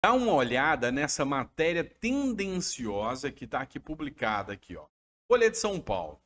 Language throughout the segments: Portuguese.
Dá uma olhada nessa matéria tendenciosa que está aqui publicada aqui, ó. Folha de São Paulo.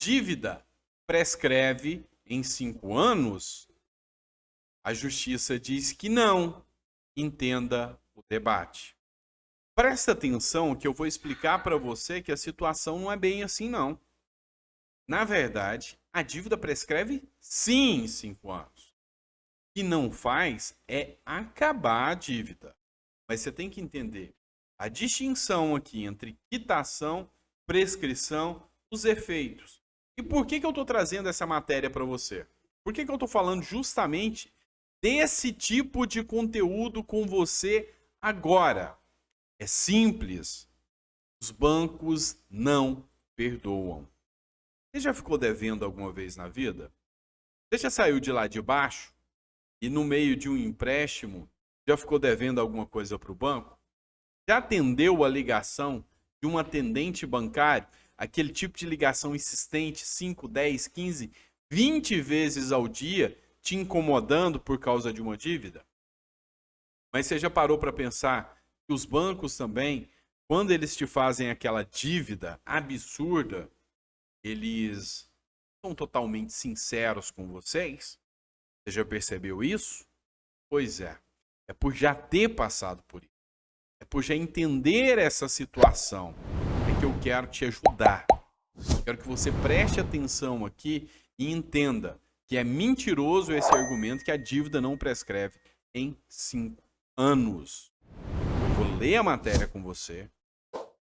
Dívida prescreve em 5 anos? A justiça diz que não. Entenda o debate. Presta atenção que eu vou explicar para você que a situação não é bem assim, não. Na verdade, a dívida prescreve sim em 5 anos. O que não faz é acabar a dívida. Mas você tem que entender a distinção aqui entre quitação, prescrição, os efeitos. E por que eu estou trazendo essa matéria para você? Por que eu estou falando justamente desse tipo de conteúdo com você agora? É simples. Os bancos não perdoam. Você já ficou devendo alguma vez na vida? Você já saiu de lá de baixo e no meio de um empréstimo já ficou devendo alguma coisa para o banco? Já atendeu a ligação de um atendente bancário? Aquele tipo de ligação insistente, 5, 10, 15, 20 vezes ao dia, te incomodando por causa de uma dívida? Mas você já parou para pensar que os bancos também, quando eles te fazem aquela dívida absurda, eles são totalmente sinceros com vocês? Você já percebeu isso? Pois é. É por já ter passado por isso. É por já entender essa situação. É que eu quero te ajudar. Quero que você preste atenção aqui e entenda que é mentiroso esse argumento que a dívida não prescreve em 5 anos. Eu vou ler a matéria com você.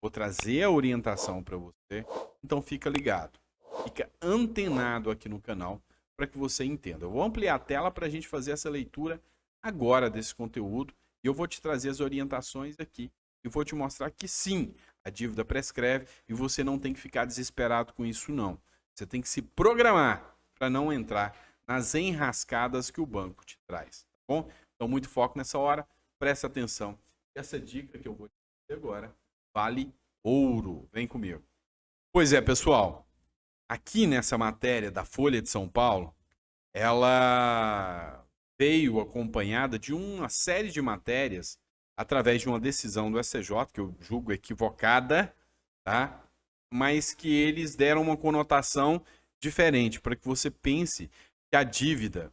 Vou trazer a orientação para você. Então fica ligado. Fica antenado aqui no canal para que você entenda. Eu vou ampliar a tela para a gente fazer essa leitura agora desse conteúdo e eu vou te trazer as orientações aqui e vou te mostrar que sim, a dívida prescreve e você não tem que ficar desesperado com isso não. Você tem que se programar para não entrar nas enrascadas que o banco te traz, tá bom? Então muito foco nessa hora, presta atenção. Essa dica que eu vou te dar agora vale ouro. Vem comigo. Pois é, pessoal, aqui nessa matéria da Folha de São Paulo, ela veio acompanhada de uma série de matérias através de uma decisão do STJ, que eu julgo equivocada, tá? Mas que eles deram uma conotação diferente, para que você pense que a dívida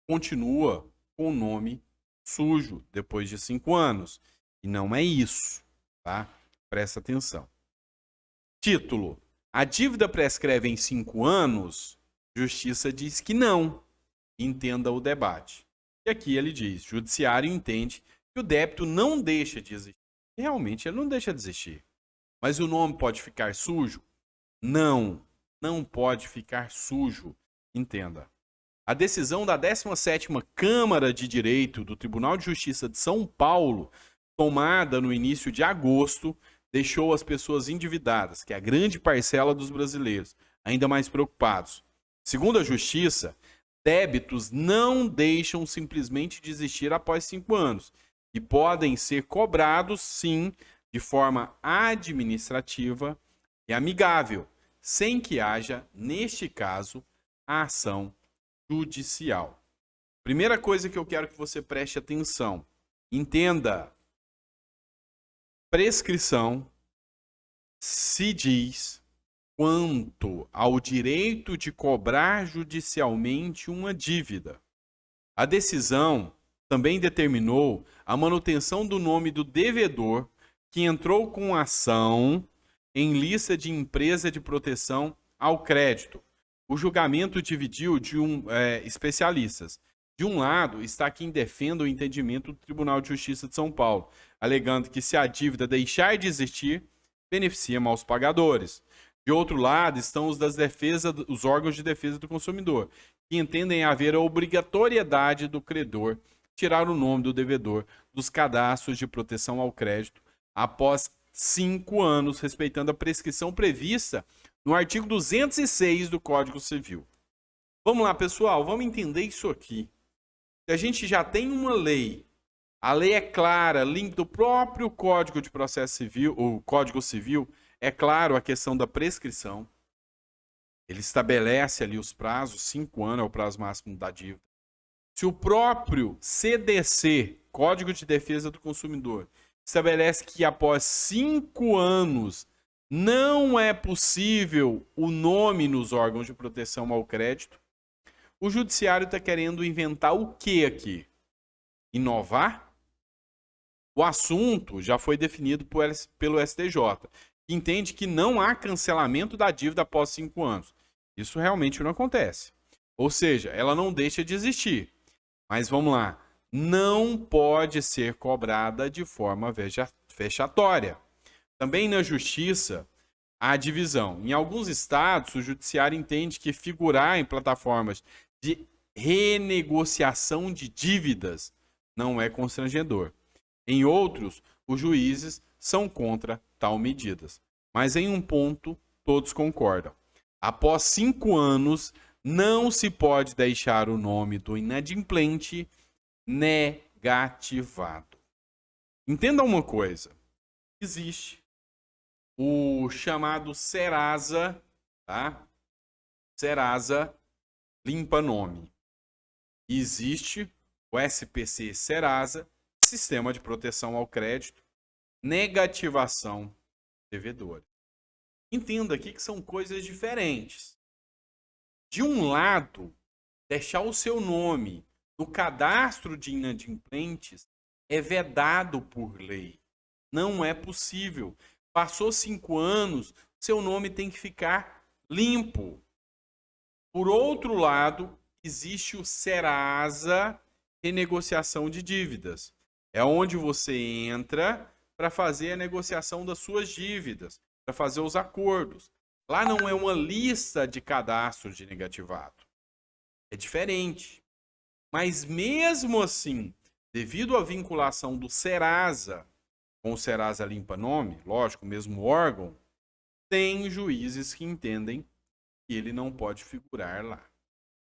continua com o nome sujo depois de 5 anos. E não é isso, tá? Presta atenção. Título: a dívida prescreve em 5 anos? Justiça diz que não. Entenda o debate. E aqui ele diz: judiciário entende que o débito não deixa de existir. Realmente ele não deixa de existir. Mas o nome pode ficar sujo? Não, não pode ficar sujo. Entenda. A decisão da 17ª Câmara de Direito do Tribunal de Justiça de São Paulo, tomada no início de agosto, deixou as pessoas endividadas, que é a grande parcela dos brasileiros, ainda mais preocupados. Segundo a Justiça, débitos não deixam simplesmente de existir após 5 anos e podem ser cobrados, sim, de forma administrativa e amigável, sem que haja, neste caso, a ação judicial. Primeira coisa que eu quero que você preste atenção. Entenda. Prescrição se diz quanto ao direito de cobrar judicialmente uma dívida. A decisão também determinou a manutenção do nome do devedor que entrou com ação em lista de empresa de proteção ao crédito. O julgamento dividiu de especialistas. De um lado, está quem defende o entendimento do Tribunal de Justiça de São Paulo, alegando que se a dívida deixar de existir, beneficia maus pagadores. De outro lado, estão os órgãos de defesa do consumidor, que entendem haver a obrigatoriedade do credor tirar o nome do devedor dos cadastros de proteção ao crédito após 5 anos, respeitando a prescrição prevista no artigo 206 do Código Civil. Vamos lá, pessoal, vamos entender isso aqui. A gente já tem uma lei. A lei é clara, link do próprio Código de Processo Civil, o Código Civil, é claro a questão da prescrição. Ele estabelece ali os prazos, 5 anos é o prazo máximo da dívida. Se o próprio CDC, Código de Defesa do Consumidor estabelece que após 5 anos não é possível o nome nos órgãos de proteção ao crédito, o judiciário está querendo inventar o que aqui? Inovar? O assunto já foi definido pelo STJ, que entende que não há cancelamento da dívida após 5 anos. Isso realmente não acontece. Ou seja, ela não deixa de existir. Mas vamos lá, não pode ser cobrada de forma vexatória. Também na justiça, há divisão. Em alguns estados, o judiciário entende que figurar em plataformas de renegociação de dívidas não é constrangedor. Em outros, os juízes são contra tal medidas. Mas em um ponto, todos concordam. Após 5 anos, não se pode deixar o nome do inadimplente negativado. Entenda uma coisa. Existe o chamado Serasa, tá? Serasa limpa nome. Existe o SPC Serasa, Sistema de Proteção ao Crédito, negativação devedora. Entenda aqui que são coisas diferentes. De um lado, deixar o seu nome no cadastro de inadimplentes é vedado por lei. Não é possível. Passou 5 anos, seu nome tem que ficar limpo. Por outro lado, existe o Serasa renegociação de dívidas. É onde você entra para fazer a negociação das suas dívidas, para fazer os acordos. Lá não é uma lista de cadastros de negativado. É diferente. Mas mesmo assim, devido à vinculação do Serasa com o Serasa Limpa Nome, lógico, o mesmo órgão, tem juízes que entendem que ele não pode figurar lá.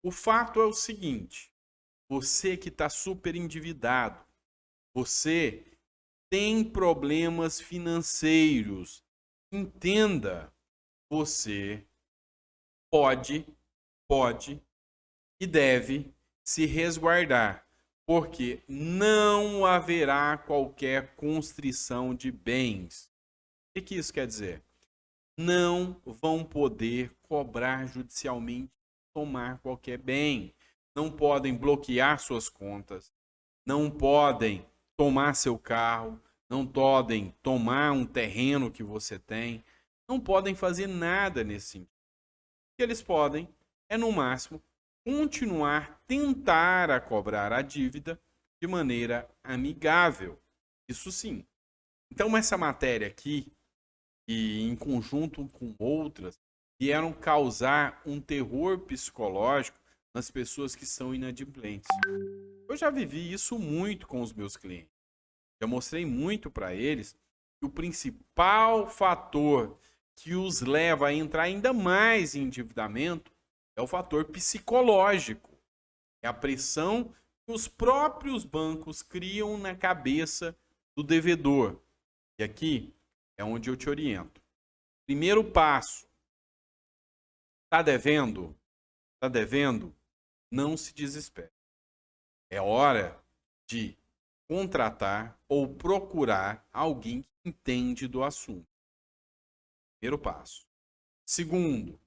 O fato é o seguinte, você que está super endividado, você tem problemas financeiros, entenda, você pode e deve se resguardar, porque não haverá qualquer constrição de bens. O que isso quer dizer? Não vão poder cobrar judicialmente, tomar qualquer bem. Não podem bloquear suas contas, não podem tomar seu carro, não podem tomar um terreno que você tem, não podem fazer nada nesse sentido. O que eles podem é, no máximo, continuar, tentar a cobrar a dívida de maneira amigável. Isso sim. Então, essa matéria aqui, e em conjunto com outras, vieram causar um terror psicológico nas pessoas que são inadimplentes. Eu já vivi isso muito com os meus clientes. Já mostrei muito para eles que o principal fator que os leva a entrar ainda mais em endividamento é o fator psicológico. É a pressão que os próprios bancos criam na cabeça do devedor. E aqui é onde eu te oriento. Primeiro passo. Está devendo? Está devendo? Não se desespere. É hora de contratar ou procurar alguém que entende do assunto. Primeiro passo. Segundo,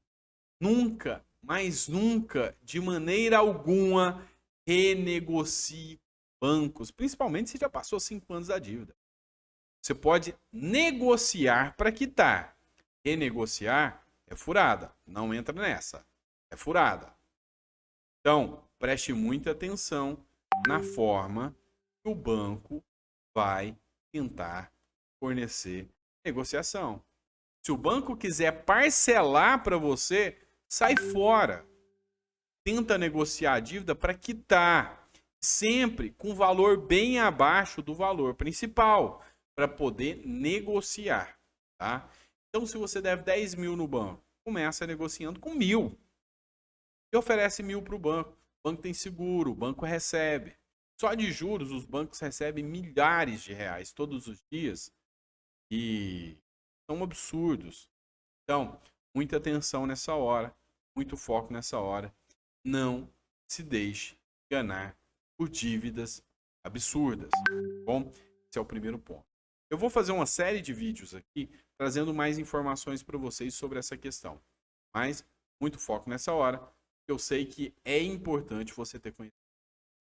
nunca, mas nunca, de maneira alguma, renegocie bancos, principalmente se já passou 5 anos da dívida. Você pode negociar para quitar. Renegociar é furada. Não entra nessa. É furada. Então, preste muita atenção na forma que o banco vai tentar fornecer negociação. Se o banco quiser parcelar para você, sai fora. Tenta negociar a dívida para quitar. Sempre com valor bem abaixo do valor principal, para poder negociar. Tá? Então, se você deve 10 mil no banco, começa negociando com 1.000. E oferece 1.000 para o banco. O banco tem seguro, o banco recebe. Só de juros, os bancos recebem milhares de reais todos os dias. E são absurdos. Então, muita atenção nessa hora, muito foco nessa hora. Não se deixe enganar por dívidas absurdas. Bom, esse é o primeiro ponto. Eu vou fazer uma série de vídeos aqui trazendo mais informações para vocês sobre essa questão. Mas muito foco nessa hora, porque eu sei que é importante você ter conhecimento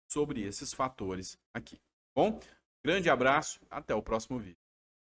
sobre esses fatores aqui. Bom, grande abraço, até o próximo vídeo.